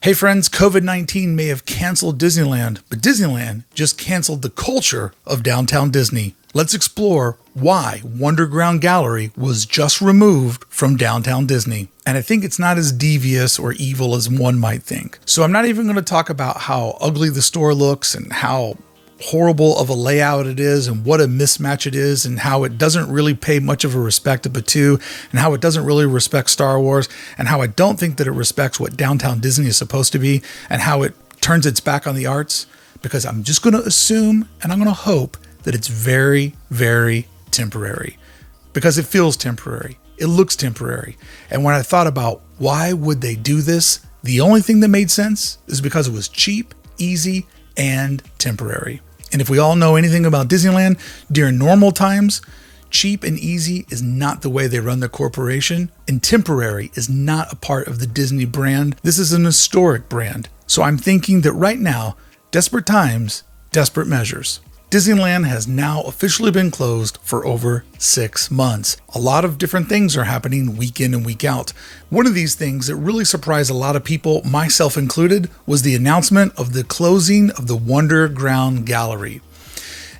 Hey friends, COVID-19 may have canceled Disneyland, but Disneyland just canceled the culture of downtown Disney. Let's explore why WonderGround Gallery was just removed from downtown Disney. And I think it's not as devious or evil as one might think. So I'm not even going to talk about how ugly the store looks and how horrible of a layout it is and what a mismatch it is and how it doesn't really pay much of a respect to Batuu and how it doesn't really respect Star Wars and how I don't think that it respects what downtown Disney is supposed to be and how it turns its back on the arts, because I'm just going to assume and I'm going to hope that it's very, very temporary, because it feels temporary. It looks temporary. And when I thought about why would they do this, the only thing that made sense is because it was cheap, easy, and temporary. And if we all know anything about Disneyland, during normal times, cheap and easy is not the way they run their corporation, and temporary is not a part of the Disney brand. This is an historic brand. So I'm thinking that right now, desperate times, desperate measures. Disneyland has now officially been closed for over 6 months. A lot of different things are happening week in and week out. One of these things that really surprised a lot of people, myself included, was the announcement of the closing of the WonderGround Gallery.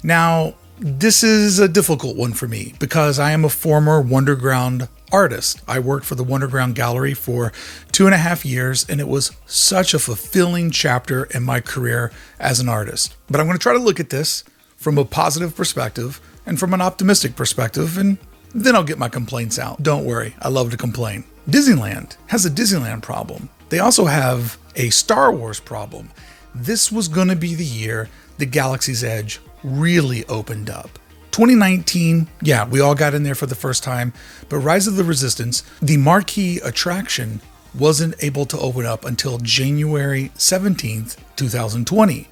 Now, this is a difficult one for me because I am a former WonderGround artist. I worked for the WonderGround Gallery for 2.5 years, and it was such a fulfilling chapter in my career as an artist. But I'm going to try to look at this from a positive perspective and from an optimistic perspective, and then I'll get my complaints out. Don't worry, I love to complain. Disneyland has a Disneyland problem. They also have a Star Wars problem. This was going to be the year the Galaxy's Edge really opened up. 2019, yeah, we all got in there for the first time, but Rise of the Resistance, the marquee attraction, wasn't able to open up until January 17th, 2020.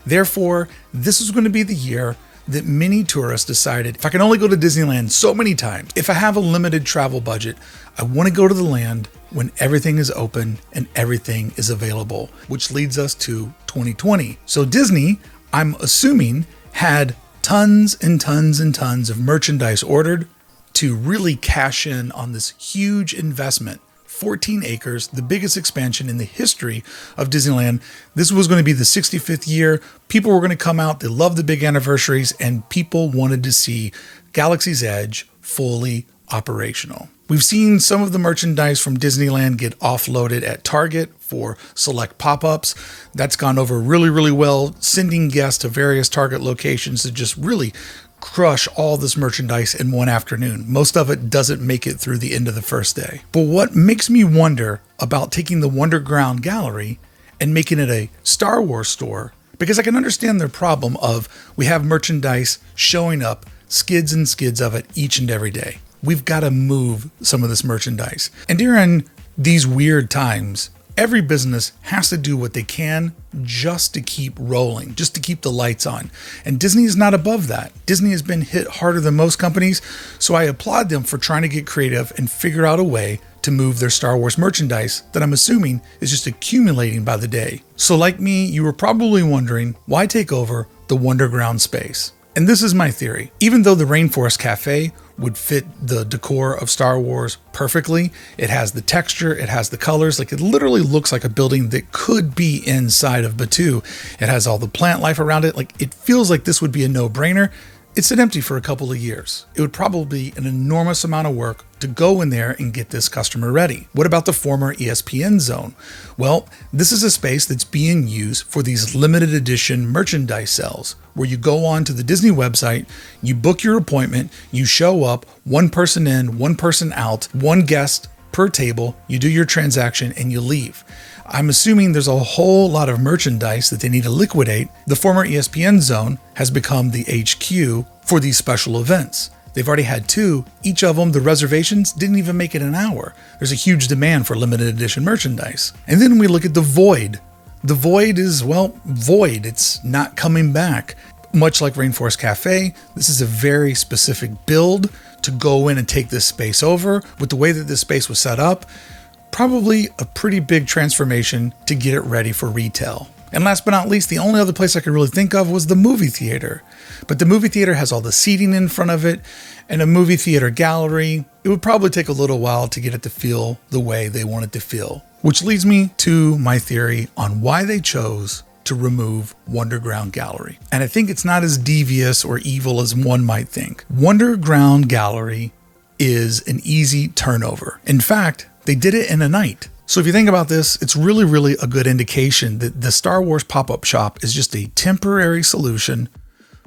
Therefore, this was going to be the year that many tourists decided, if I can only go to Disneyland so many times, if I have a limited travel budget, I want to go to the land when everything is open and everything is available, which leads us to 2020. So Disney, I'm assuming, had tons and tons and tons of merchandise ordered to really cash in on this huge investment. 14 acres, the biggest expansion in the history of Disneyland. This was going to be the 65th year. People were going to come out. They loved the big anniversaries, and people wanted to see Galaxy's Edge fully operational. We've seen some of the merchandise from Disneyland get offloaded at Target for select pop-ups. That's gone over really, really well, sending guests to various Target locations to just really crush all this merchandise in one afternoon. Most of it doesn't make it through the end of the first day. But what makes me wonder about taking the WonderGround Gallery and making it a Star Wars store, because I can understand their problem of we have merchandise showing up, skids and skids of it each and every day. We've got to move some of this merchandise. And during these weird times, every business has to do what they can just to keep rolling, just to keep the lights on. And Disney is not above that. Disney has been hit harder than most companies, so I applaud them for trying to get creative and figure out a way to move their Star Wars merchandise that I'm assuming is just accumulating by the day. So like me, you were probably wondering, why take over the WonderGround space? And this is my theory. Even though the Rainforest Cafe would fit the decor of Star Wars perfectly, it has the texture, it has the colors, like it literally looks like a building that could be inside of Batuu. It has all the plant life around it. Like it feels like this would be a no-brainer. It's been empty for a couple of years. It would probably be an enormous amount of work to go in there and get this customer ready. What about the former ESPN zone? Well, this is a space that's being used for these limited edition merchandise sales, where you go on to the Disney website, you book your appointment, you show up, one person in, one person out, one guest per table, you do your transaction and you leave. I'm assuming there's a whole lot of merchandise that they need to liquidate. The former ESPN zone has become the HQ for these special events. They've already had 2. Each of them, the reservations didn't even make it an hour. There's a huge demand for limited edition merchandise. And then we look at the Void. The Void is, well, void. It's not coming back. Much like Rainforest Cafe, this is a very specific build to go in and take this space over. With the way that this space was set up, probably a pretty big transformation to get it ready for retail. And last but not least, the only other place I could really think of was the movie theater. But the movie theater has all the seating in front of it, and a movie theater gallery, it would probably take a little while to get it to feel the way they want it to feel. Which leads me to my theory on why they chose to remove WonderGround Gallery. And I think it's not as devious or evil as one might think. WonderGround Gallery is an easy turnover. In fact, they did it in a night. So if you think about this, it's really a good indication that the Star Wars pop-up shop is just a temporary solution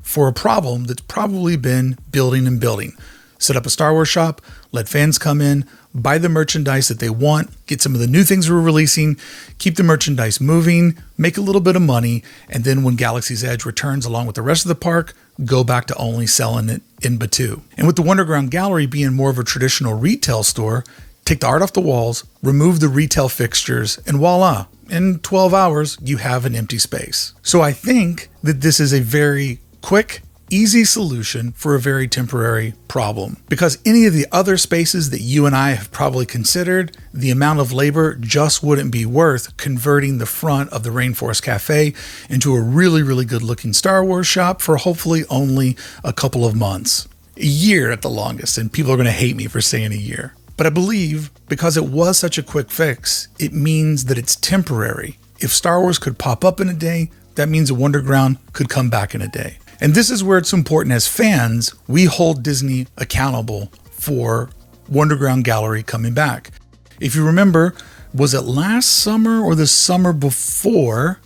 for a problem that's probably been building and building. Set up a Star Wars shop, let fans come in, buy the merchandise that they want, get some of the new things we're releasing, keep the merchandise moving, make a little bit of money, and then when Galaxy's Edge returns along with the rest of the park, go back to only selling it in Batuu. And with the WonderGround Gallery being more of a traditional retail store, take the art off the walls, remove the retail fixtures, and voila, in 12 hours, you have an empty space. So I think that this is a very quick, easy solution for a very temporary problem, because any of the other spaces that you and I have probably considered, the amount of labor just wouldn't be worth converting the front of the Rainforest Cafe into a really good looking Star Wars shop for hopefully only a couple of months, a year at the longest. And people are going to hate me for saying a year, but I believe because it was such a quick fix, it means that it's temporary. If Star Wars could pop up in a day, that means a WonderGround could come back in a day. And this is where it's important as fans, we hold Disney accountable for WonderGround Gallery coming back. If you remember, was it last summer or the summer before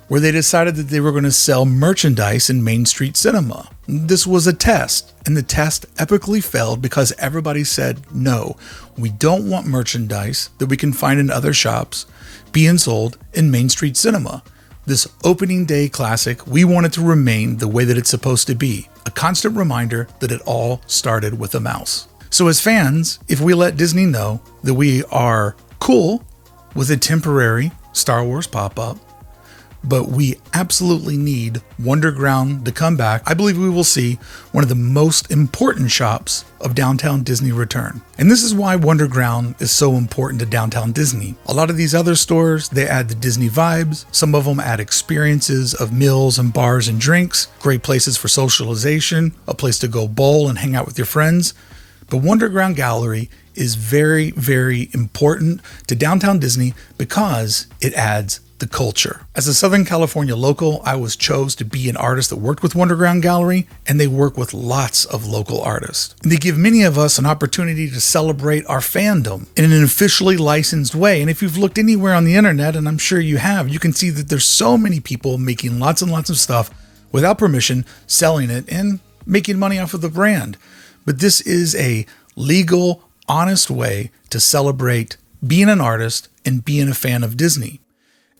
where they decided that they were going to sell merchandise in Main Street Cinema? This was a test, and the test epically failed because everybody said, no, we don't want merchandise that we can find in other shops being sold in Main Street Cinema. This opening day classic, we want it to remain the way that it's supposed to be, a constant reminder that it all started with a mouse. So as fans, if we let Disney know that we are cool with a temporary Star Wars pop-up, but we absolutely need WonderGround to come back, I believe we will see one of the most important shops of Downtown Disney return. And this is why WonderGround is so important to Downtown Disney. A lot of these other stores, they add the Disney vibes. Some of them add experiences of meals and bars and drinks, great places for socialization, a place to go bowl and hang out with your friends. But WonderGround Gallery is very important to Downtown Disney because it adds the culture. As a Southern California local, I was chose to be an artist that worked with WonderGround Gallery, and they work with lots of local artists. And they give many of us an opportunity to celebrate our fandom in an officially licensed way. And if you've looked anywhere on the internet, and I'm sure you have, you can see that there's so many people making lots and lots of stuff without permission, selling it, and making money off of the brand. But this is a legal, honest way to celebrate being an artist and being a fan of Disney.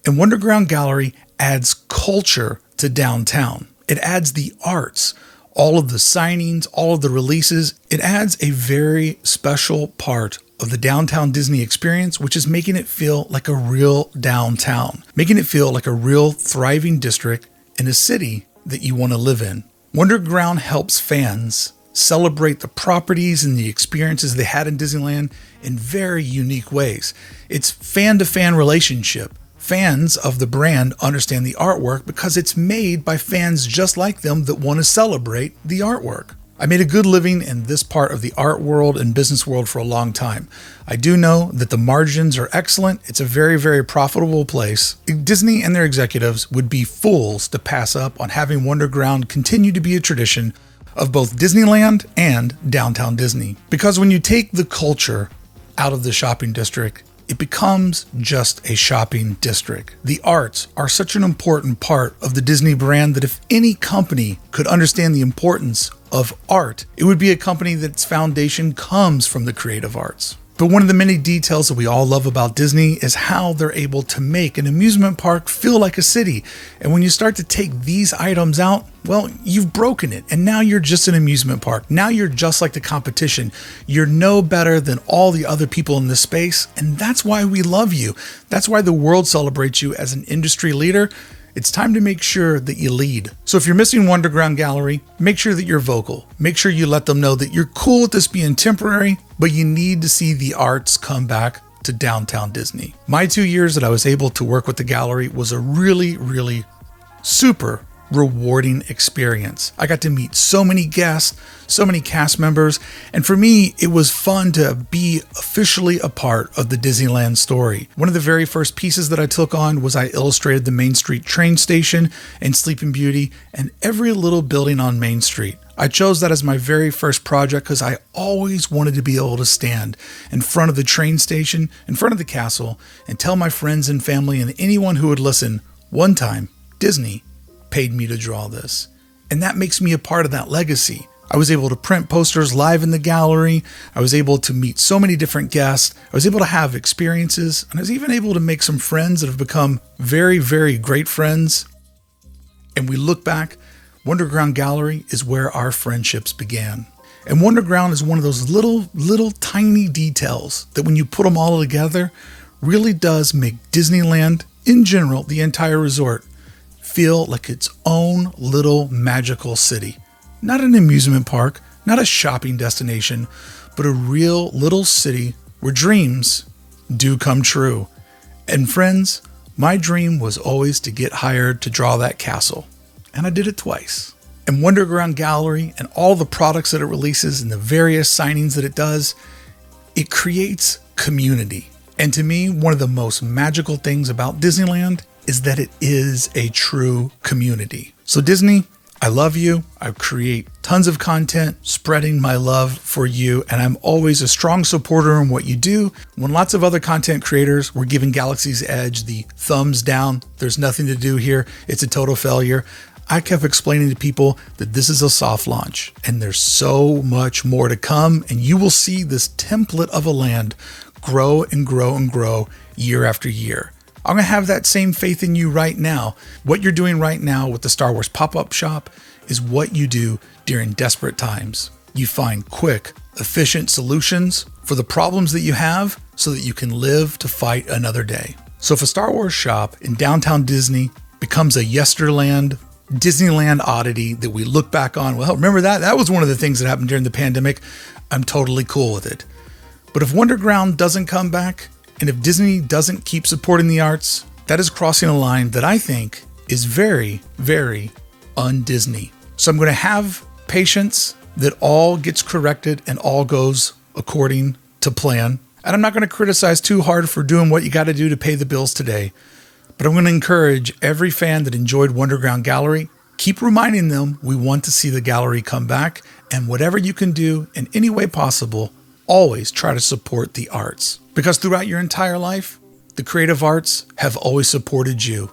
And WonderGround Gallery adds culture to downtown. It adds the arts, all of the signings, all of the releases. It adds a very special part of the downtown Disney experience, which is making it feel like a real downtown, making it feel like a real thriving district in a city that you want to live in. WonderGround helps fans celebrate the properties and the experiences they had in Disneyland in very unique ways. It's fan-to-fan relationship. Fans of the brand understand the artwork because it's made by fans just like them that want to celebrate the artwork. I made a good living in this part of the art world and business world for a long time. I do know that the margins are excellent. It's a very profitable place. Disney and their executives would be fools to pass up on having WonderGround continue to be a tradition of both Disneyland and Downtown Disney. Because when you take the culture out of the shopping district, it becomes just a shopping district. The arts are such an important part of the Disney brand that if any company could understand the importance of art, it would be a company that's foundation comes from the creative arts. But one of the many details that we all love about Disney is how they're able to make an amusement park feel like a city. And when you start to take these items out, well, you've broken it. And now you're just an amusement park. Now you're just like the competition. You're no better than all the other people in this space. And that's why we love you. That's why the world celebrates you as an industry leader. It's time to make sure that you lead. So if you're missing WonderGround Gallery, make sure that you're vocal. Make sure you let them know that you're cool with this being temporary, but you need to see the arts come back to Downtown Disney. My 2 years that I was able to work with the gallery was a really super rewarding experience. I got to meet so many guests, so many cast members, and for me, it was fun to be officially a part of the Disneyland story. One of the very first pieces that I took on was I illustrated the Main Street train station and Sleeping Beauty and every little building on Main Street. I chose that as my very first project because I always wanted to be able to stand in front of the train station, in front of the castle, and tell my friends and family and anyone who would listen, one time, Disney paid me to draw this. And that makes me a part of that legacy. I was able to print posters live in the gallery. I was able to meet so many different guests. I was able to have experiences, and I was even able to make some friends that have become very, very great friends. And we look back, WonderGround Gallery is where our friendships began. And WonderGround is one of those little tiny details that when you put them all together, really does make Disneyland, in general, the entire resort, feel like its own little magical city. Not an amusement park, not a shopping destination, but a real little city where dreams do come true. And friends, my dream was always to get hired to draw that castle. And I did it twice. And WonderGround Gallery and all the products that it releases and the various signings that it does, it creates community. And to me, one of the most magical things about Disneyland is that it is a true community. So Disney, I love you. I create tons of content spreading my love for you, and I'm always a strong supporter in what you do. When lots of other content creators were giving Galaxy's Edge the thumbs down, there's nothing to do here, it's a total failure, I kept explaining to people that this is a soft launch and there's so much more to come, and you will see this template of a land grow and grow and grow year after year. I'm going to have that same faith in you right now. What you're doing right now with the Star Wars pop-up shop is what you do during desperate times. You find quick, efficient solutions for the problems that you have so that you can live to fight another day. So if a Star Wars shop in downtown Disney becomes a yesterland Disneyland oddity that we look back on, well, remember that? That was one of the things that happened during the pandemic. I'm totally cool with it. But if WonderGround doesn't come back, and if Disney doesn't keep supporting the arts, that is crossing a line that I think is very, very un-Disney. So I'm going to have patience that all gets corrected and all goes according to plan. And I'm not going to criticize too hard for doing what you got to do to pay the bills today. But I'm going to encourage every fan that enjoyed WonderGround Gallery, keep reminding them we want to see the gallery come back. And whatever you can do in any way possible, always try to support the arts. Because throughout your entire life, the creative arts have always supported you.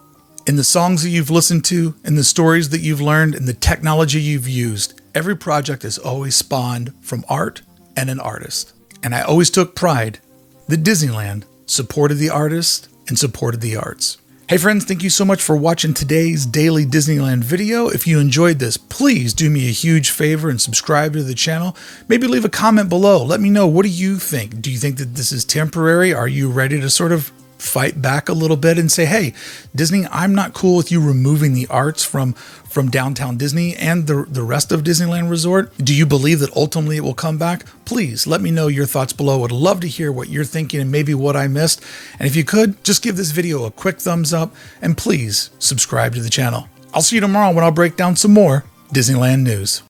In the songs that you've listened to, in the stories that you've learned, in the technology you've used, every project has always spawned from art and an artist. And I always took pride that Disneyland supported the artist and supported the arts. Hey friends, thank you so much for watching today's daily Disneyland video. If you enjoyed this, please do me a huge favor and subscribe to the channel. Maybe leave a comment below. Let me know, what do you think? Do you think that this is temporary? Are you ready to sort of fight back a little bit and say, hey, Disney, I'm not cool with you removing the arts from downtown Disney and the rest of Disneyland Resort? Do you believe that ultimately it will come back? Please let me know your thoughts below. I'd love to hear what you're thinking and maybe what I missed. And if you could, just give this video a quick thumbs up and please subscribe to the channel. I'll see you tomorrow when I'll break down some more Disneyland news.